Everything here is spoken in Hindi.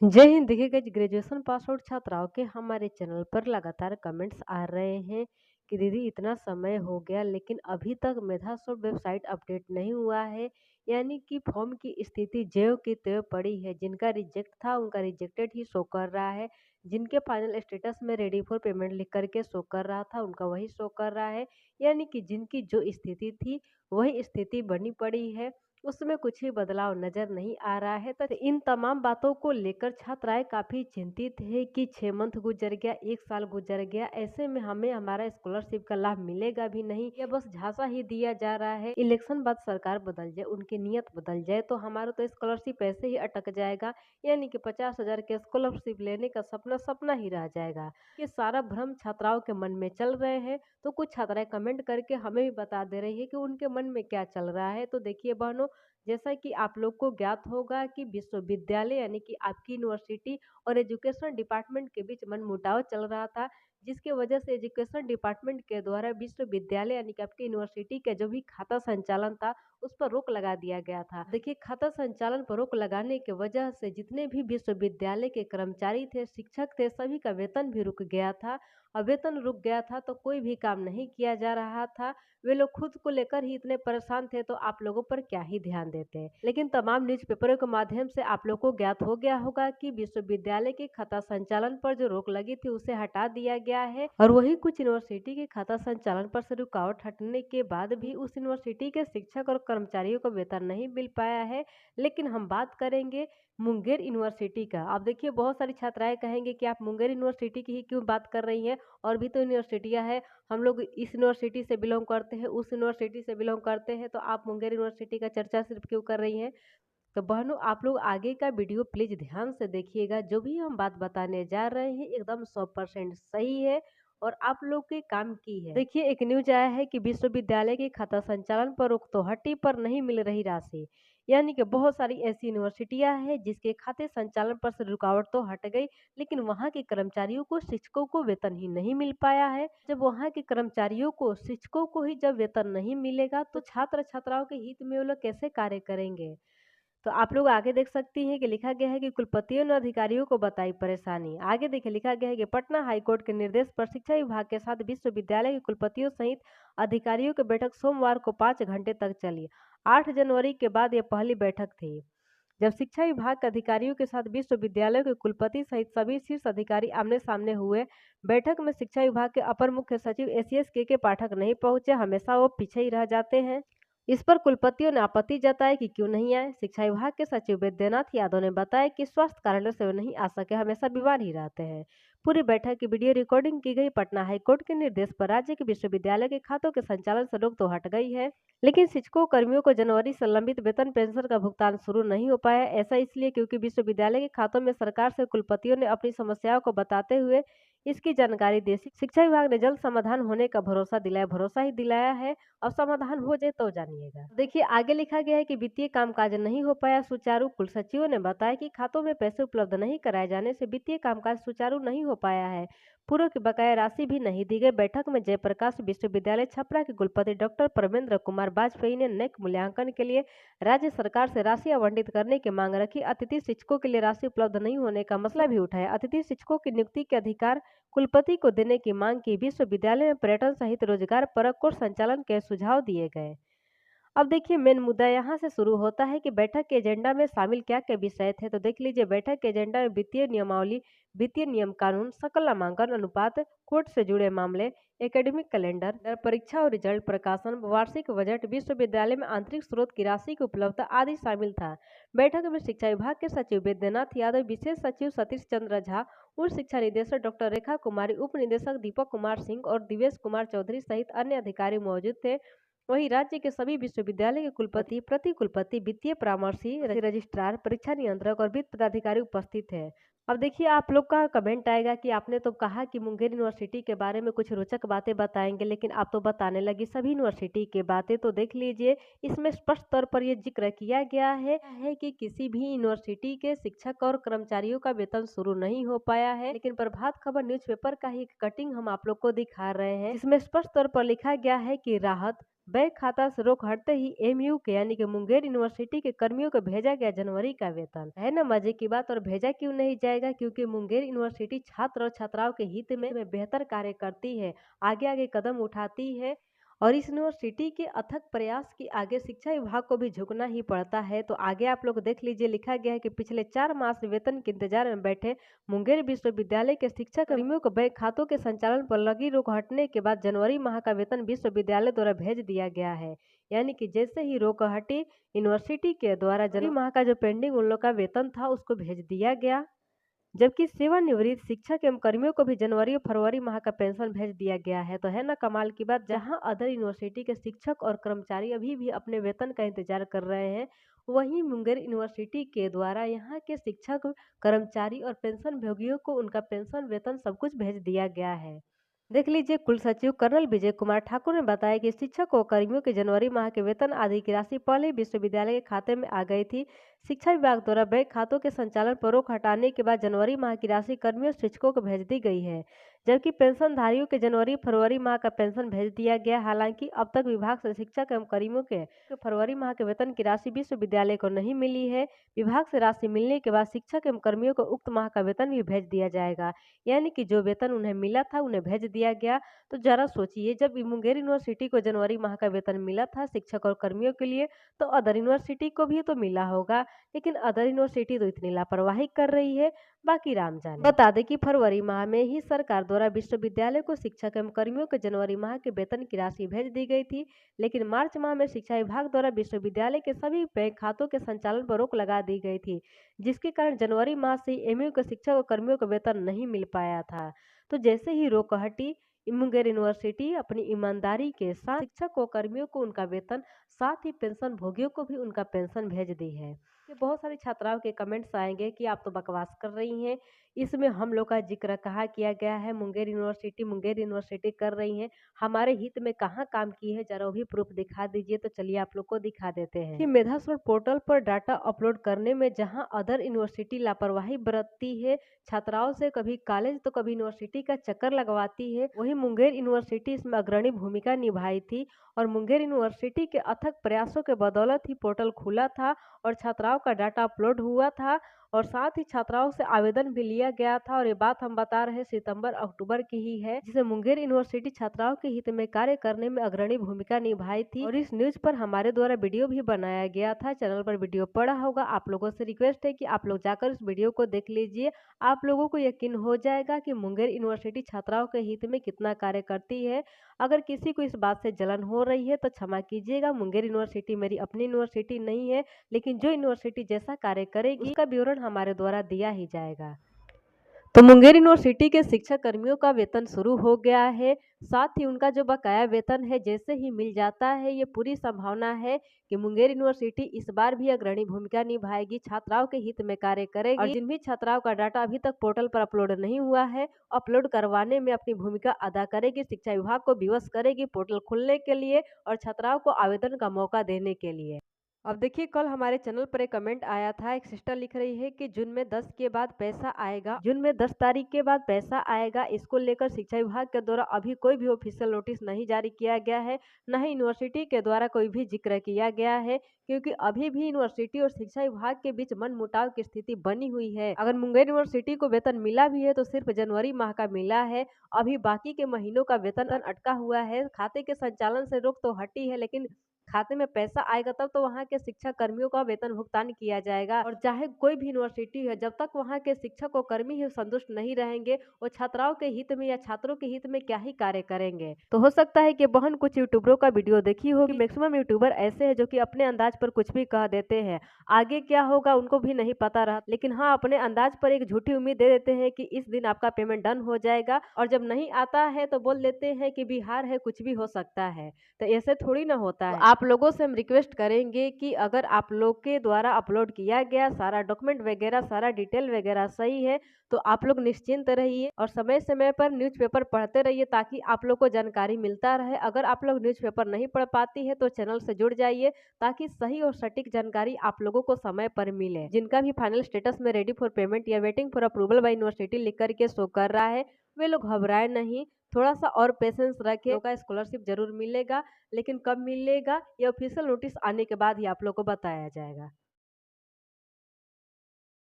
जय हिंद। देखिए गाइस, ग्रेजुएशन पास आउट छात्राओं के हमारे चैनल पर लगातार कमेंट्स आ रहे हैं कि दीदी इतना समय हो गया लेकिन अभी तक मेधासॉफ्ट वेबसाइट अपडेट नहीं हुआ है। यानी कि फॉर्म की स्थिति ज्यों की त्यों पड़ी है। जिनका रिजेक्ट था उनका रिजेक्टेड ही शो कर रहा है। जिनके फाइनल स्टेटस में रेडी फॉर पेमेंट लिख करके शो कर रहा था उनका वही शो कर रहा है। यानी कि जिनकी जो स्थिति थी वही स्थिति बनी पड़ी है, उसमें कुछ ही बदलाव नजर नहीं आ रहा है। तो इन तमाम बातों को लेकर छात्राएं काफी चिंतित है कि 6 मंथ गुजर गया, 1 साल गुजर गया, ऐसे में हमें हमारा स्कॉलरशिप का लाभ मिलेगा भी नहीं या बस झांसा ही दिया जा रहा है। इलेक्शन बाद सरकार बदल जाए, उनकी नीयत बदल जाए तो हमारा तो स्कॉलरशिप ऐसे ही अटक जाएगा। यानी कि 50,000 के स्कॉलरशिप लेने का सपना सपना ही रह जाएगा। ये सारा भ्रम छात्राओं के मन में चल रहे हैं। तो कुछ छात्राएं कमेंट करके हमें भी बता दे रही है कि उनके मन में क्या चल रहा है। तो देखिए बहनों, जैसा कि आप लोग को ज्ञात होगा कि विश्वविद्यालय यानी कि आपकी यूनिवर्सिटी और एजुकेशन डिपार्टमेंट के बीच मनमुटाव चल रहा था, जिसके वजह से एजुकेशन डिपार्टमेंट के द्वारा विश्वविद्यालय यानी कि आपकी यूनिवर्सिटी का जो भी खाता संचालन था उस पर रोक लगा दिया गया था। देखिए, खाता संचालन पर रोक लगाने की वजह से जितने भी विश्वविद्यालय के कर्मचारी थे, शिक्षक थे, सभी का वेतन भी रुक गया था। और वेतन रुक गया था तो कोई भी काम नहीं किया जा रहा था। वे लोग खुद को लेकर ही इतने परेशान थे तो आप लोगों पर क्या ही ध्यान देते। लेकिन तमाम न्यूज़पेपरों के माध्यम से आप लोगों को ज्ञात हो गया होगा कि विश्वविद्यालय के खाता संचालन पर जो रोक लगी थी उसे हटा दिया गया है। और वही कुछ यूनिवर्सिटी के खाता संचालन पर से रुकावट हटने के बाद भी उस यूनिवर्सिटी के शिक्षक और कर्मचारियों को वेतन नहीं मिल पाया है। लेकिन हम बात करेंगे मुंगेर यूनिवर्सिटी का। अब देखिए, बहुत सारी छात्राएं कहेंगे कि आप मुंगेर यूनिवर्सिटी की ही क्यों बात कर रही हैं, और भी तो यूनिवर्सिटियां हैं। हम लोग इस यूनिवर्सिटी से बिलोंग करते हैं, उस यूनिवर्सिटी से बिलोंग करते हैं, तो आप मुंगेर यूनिवर्सिटी का चर्चा सिर्फ क्यों कर रही हैं। तो बहनों, आप लोग आगे का वीडियो प्लीज ध्यान से देखिएगा। जो भी हम बात बताने जा रहे हैं एकदम 100% सही है और आप लोग के काम की है। देखिए, एक न्यूज आया है कि विश्वविद्यालय के खाता संचालन पर रोक तो हटी पर नहीं मिल रही राशि। यानी कि बहुत सारी ऐसी यूनिवर्सिटियां हैं जिसके खाते संचालन पर से रुकावट तो हट गई, लेकिन वहां के कर्मचारियों को, शिक्षकों को वेतन ही नहीं मिल पाया है। जब वहां के कर्मचारियों को, शिक्षकों को ही जब वेतन नहीं मिलेगा तो छात्र छात्राओं के हित में वो लोग कैसे कार्य करेंगे। तो आप लोग आगे देख सकती हैं कि लिखा गया है कि कुलपतियों ने अधिकारियों को बताई परेशानी। आगे देखिए, लिखा गया है कि पटना हाईकोर्ट के निर्देश पर शिक्षा विभाग के साथ विश्वविद्यालय के कुलपतियों सहित अधिकारियों की बैठक सोमवार को 5 घंटे तक चली। 8 जनवरी के बाद यह पहली बैठक थी जब शिक्षा विभाग के अधिकारियों के साथ विश्वविद्यालय के कुलपति सहित सभी शीर्ष अधिकारी आमने सामने हुए। बैठक में शिक्षा विभाग के अपर मुख्य सचिव एसीएस के पाठक नहीं पहुंचे, हमेशा वो पीछे ही रह जाते हैं। इस पर कुलपतियों ने आपत्ति जताई कि क्यों नहीं आए। शिक्षा विभाग के सचिव वैद्यनाथ यादव ने बताया कि स्वास्थ्य कारणों से वे नहीं आ सके, हमेशा बीमार ही रहते हैं। पूरी बैठक की वीडियो रिकॉर्डिंग की गई। पटना हाईकोर्ट के निर्देश पर राज्य के विश्वविद्यालय के खातों के संचालन से रोक तो हट गई है, लेकिन शिक्षकों कर्मियों को जनवरी से लंबित वेतन पेंशन का भुगतान शुरू नहीं हो पाया। ऐसा इसलिए क्योंकि विश्वविद्यालय के खातों में सरकार से कुलपतियों ने अपनी समस्याओं को बताते हुए इसकी जानकारी दी। शिक्षा विभाग ने जल्द समाधान होने का भरोसा ही दिलाया है। और समाधान हो जाए तो जानिएगा। देखिए, आगे लिखा गया है कि वित्तीय कामकाज नहीं हो पाया सुचारू। कुल सचिवों ने बताया कि खातों में पैसे उपलब्ध नहीं कराए जाने से वित्तीय कामकाज सुचारू नहीं हो पाया है। पूर्व की बकाया राशि भी नहीं दी गई। बैठक में जयप्रकाश विश्वविद्यालय छपरा के कुलपति डॉक्टर परमेंद्र कुमार वाजपेयी ने नैक मूल्यांकन के लिए राज्य सरकार से राशि आवंटित करने की मांग रखी। अतिथि शिक्षकों के लिए राशि उपलब्ध नहीं होने का मसला भी उठाया। अतिथि शिक्षकों की नियुक्ति के अधिकार कुलपति को देने की मांग की। विश्वविद्यालय में पर्यटन सहित रोजगार परक कोर्स संचालन के सुझाव दिए गए। अब देखिए, मेन मुद्दा यहाँ से शुरू होता है कि बैठक के एजेंडा में शामिल क्या क्या विषय थे। तो देख लीजिए, बैठक के एजेंडा में वित्तीय नियमावली, वित्तीय नियम कानून, सकल नामांकन अनुपात, कोर्ट से जुड़े मामले, एकेडमिक कैलेंडर, परीक्षा और रिजल्ट प्रकाशन, वार्षिक बजट, विश्वविद्यालय में आंतरिक स्रोत की राशि की उपलब्धता आदि शामिल था। बैठक में शिक्षा विभाग के सचिव वैद्यनाथ यादव, विशेष सचिव सतीश चंद्र झा, उच्च शिक्षा निदेशक डॉक्टर रेखा कुमारी, उप निदेशक दीपक कुमार सिंह और दिवेश कुमार चौधरी सहित अन्य अधिकारी मौजूद थे। वहीं राज्य के सभी विश्वविद्यालय के कुलपति, प्रति कुलपति, वित्तीय परामर्शी, रजिस्ट्रार, परीक्षा नियंत्रक और वित्त पदाधिकारी उपस्थित है। अब देखिए, आप लोग का कमेंट आएगा कि आपने तो कहा कि मुंगेर यूनिवर्सिटी के बारे में कुछ रोचक बातें बताएंगे, लेकिन आप तो बताने लगी सभी यूनिवर्सिटी के बातें। तो देख लीजिए, इसमें स्पष्ट तौर पर यह जिक्र किया गया है कि किसी भी यूनिवर्सिटी के शिक्षक और कर्मचारियों का वेतन शुरू नहीं हो पाया है। लेकिन प्रभात खबर न्यूज़पेपर का ही एक कटिंग हम आप लोग को दिखा रहे हैं, जिसमें स्पष्ट तौर पर लिखा गया है कि राहत बैंक खाता से रोक हटते ही एमयू के यानी कि मुंगेर यूनिवर्सिटी के कर्मियों को भेजा गया जनवरी का वेतन। है ना मजे की बात। और भेजा क्यों नहीं जाएगा, क्योंकि मुंगेर यूनिवर्सिटी छात्र और छात्राओं के हित में बेहतर कार्य करती है, आगे आगे कदम उठाती है। और इस यूनिवर्सिटी के अथक प्रयास के आगे शिक्षा विभाग को भी झुकना ही पड़ता है। तो आगे आप लोग देख लीजिए, लिखा गया है कि पिछले 4 माह से वेतन के इंतजार में बैठे मुंगेर विश्वविद्यालय के शिक्षा कर्मियों को बैंक खातों के संचालन पर लगी रोक हटने के बाद जनवरी माह का वेतन विश्वविद्यालय द्वारा भेज दिया गया है। यानी कि जैसे ही रोक हटी, यूनिवर्सिटी के द्वारा जनवरी माह का जो पेंडिंग उन लोग का वेतन था उसको भेज दिया गया। जबकि सेवानिवृत्त शिक्षक एवं कर्मियों को भी जनवरी और फरवरी माह का पेंशन भेज दिया गया है। तो है ना कमाल की बात। जहां अदर यूनिवर्सिटी के शिक्षक और कर्मचारी अभी भी अपने वेतन का इंतजार कर रहे हैं, वहीं मुंगेर यूनिवर्सिटी के द्वारा यहां के शिक्षक, कर्मचारी और पेंशन भोगियों को उनका पेंशन, वेतन सब कुछ भेज दिया गया है। देख लीजिए, कुल सचिव कर्नल विजय कुमार ठाकुर ने बताया कि शिक्षक और कर्मियों के जनवरी माह के वेतन आदि की राशि पहले ही विश्वविद्यालय के खाते में आ गई थी। शिक्षा विभाग द्वारा बैंक खातों के संचालन पर रोक हटाने के बाद जनवरी माह की राशि कर्मियों और शिक्षकों को भेज दी गई है, जबकि पेंशनधारियों के जनवरी फरवरी माह का पेंशन भेज दिया गया। हालांकि अब तक विभाग से शिक्षक एवं कर्मियों के फरवरी माह के वेतन की राशि विश्वविद्यालय को नहीं मिली है। विभाग से राशि मिलने के बाद शिक्षक एवं कर्मियों को उक्त माह का वेतन भी भेज दिया जाएगा, यानी कि जो वेतन उन्हें मिला था उन्हें भेज दिया गया। तो जरा सोचिए, जब मुंगेर यूनिवर्सिटी को जनवरी माह का वेतन मिला था शिक्षक और कर्मियों के लिए, तो अदर यूनिवर्सिटी को भी तो मिला होगा, लेकिन अदर यूनिवर्सिटी तो इतनी लापरवाही कर रही है, बाकी राम जाने। बता दें कि फरवरी माह में ही सरकार द्वारा विश्वविद्यालय को शिक्षक एवं कर्मियों के जनवरी माह के वेतन की राशि भेज दी गई थी, लेकिन मार्च माह में शिक्षा विभाग द्वारा विश्वविद्यालय के सभी बैंक खातों के संचालन पर रोक लगा दी गई थी, जिसके कारण जनवरी माह से एमयू के शिक्षक और कर्मियों को वेतन नहीं मिल पाया था। तो जैसे ही रोक हटी, मुंगेर यूनिवर्सिटी अपनी ईमानदारी के साथ शिक्षक और कर्मियों को उनका वेतन, साथ ही पेंशन भोगियों को भी उनका पेंशन भेज दी है। ये बहुत सारी छात्राओं के कमेंट्स आएंगे कि आप तो बकवास कर रही हैं, इसमें हम लोग का जिक्र कहाँ किया गया है। मुंगेर यूनिवर्सिटी कर रही है, हमारे हित में कहाँ काम की है, जरा वो भी प्रूफ दिखा दीजिए। तो चलिए आप लोग को दिखा देते हैं कि मेधासुर पोर्टल पर डाटा अपलोड करने में जहां अदर यूनिवर्सिटी लापरवाही बरतती है, छात्राओं से कभी कॉलेज तो कभी यूनिवर्सिटी का चक्कर लगवाती है, वहीं मुंगेर यूनिवर्सिटी इसमें अग्रणी भूमिका निभाई थी। और मुंगेर यूनिवर्सिटी के अथक प्रयासों के बदौलत ही पोर्टल खुला था और छात्राओं का डाटा अपलोड हुआ था, और साथ ही छात्राओं से आवेदन भी लिया गया था। और ये बात हम बता रहे हैं सितंबर अक्टूबर की ही है, जिसे मुंगेर यूनिवर्सिटी छात्राओं के हित में कार्य करने में अग्रणी भूमिका निभाई थी। और इस न्यूज पर हमारे द्वारा वीडियो भी बनाया गया था, चैनल पर वीडियो पड़ा होगा। आप लोगों से रिक्वेस्ट है कि आप लोग जाकर इस वीडियो को देख लीजिए, आप लोगों को यकीन हो जाएगा कि मुंगेर यूनिवर्सिटी छात्राओं के हित में कितना कार्य करती है। अगर किसी को इस बात से जलन हो रही है तो क्षमा कीजिएगा, मुंगेर यूनिवर्सिटी मेरी अपनी यूनिवर्सिटी नहीं है, लेकिन जो यूनिवर्सिटी जैसा कार्य करेगी उसका विवरण हमारे द्वारा दिया ही जाएगा। तो मुंगेर यूनिवर्सिटी के शिक्षक कर्मियों का वेतन शुरू हो गया है, साथ ही उनका जो बकाया वेतन है जैसे ही मिल जाता है, ये पूरी संभावना है कि मुंगेर यूनिवर्सिटी इस बार भी अग्रणी भूमिका निभाएगी, छात्राओं के हित में कार्य करेगी। और जिन भी छात्राओं का डाटा अभी तक पोर्टल पर अपलोड नहीं हुआ है, अपलोड करवाने में अपनी भूमिका अदा करेगी, शिक्षा विभाग को विवश करेगी पोर्टल खुलने के लिए और छात्राओं को आवेदन का मौका देने के लिए। अब देखिए, कल हमारे चैनल पर एक कमेंट आया था, एक सिस्टर लिख रही है कि जून में 10 के बाद पैसा आएगा, जून में 10 तारीख के बाद पैसा आएगा। इसको लेकर शिक्षा विभाग के द्वारा अभी कोई भी ऑफिशियल नोटिस नहीं जारी किया गया है, न ही यूनिवर्सिटी के द्वारा कोई भी जिक्र किया गया है, क्योंकि अभी भी यूनिवर्सिटी और शिक्षा विभाग के बीच मनमुटाव की स्थिति बनी हुई है। अगर मुंगेर यूनिवर्सिटी को वेतन मिला भी है तो सिर्फ जनवरी माह का मिला है, अभी बाकी के महीनों का वेतन अटका हुआ है। खाते के संचालन से रोक तो हटी है, लेकिन खाते में पैसा आएगा तब तो वहाँ के शिक्षक कर्मियों का वेतन भुगतान किया जाएगा। और चाहे कोई भी यूनिवर्सिटी है, जब तक वहाँ के शिक्षक और कर्मी ही संतुष्ट नहीं रहेंगे, वो छात्राओं के हित में या छात्रों के हित में क्या ही कार्य करेंगे। तो हो सकता है कि बहन कुछ यूट्यूबरों का वीडियो देखी होगी, मैक्सिमम यूट्यूबर ऐसे हैं जो कि अपने अंदाज पर कुछ भी कह देते हैं, आगे क्या होगा उनको भी नहीं पता रहा, लेकिन हाँ अपने अंदाज पर एक झूठी उम्मीद दे देते हैं कि इस दिन आपका पेमेंट डन हो जाएगा, और जब नहीं आता है तो बोल देते हैं कि बिहार है कुछ भी हो सकता है। तो ऐसे थोड़ी ना होता है। आप लोगों से हम रिक्वेस्ट करेंगे कि अगर आप लोग के द्वारा अपलोड किया गया सारा डॉक्यूमेंट वगैरह, सारा डिटेल वगैरह सही है, तो आप लोग निश्चिंत रहिए और समय समय पर न्यूज़पेपर पढ़ते रहिए, ताकि आप लोग को जानकारी मिलता रहे। अगर आप लोग न्यूज़पेपर नहीं पढ़ पाती है तो चैनल से जुड़ जाइए, ताकि सही और सटीक जानकारी आप लोगों को समय पर मिले। जिनका भी फाइनल स्टेटस में रेडी फॉर पेमेंट या waiting for approval bye university लिख करके शो कर रहा है, वे लोग घबराएँ नहीं, थोड़ा-सा और पेशेंस रखें, लोग का स्कॉलरशिप ज़रूर मिलेगा, लेकिन कब मिलेगा ये ऑफ़िशियल नोटिस आने के बाद ही आप लोग को बताया जाएगा।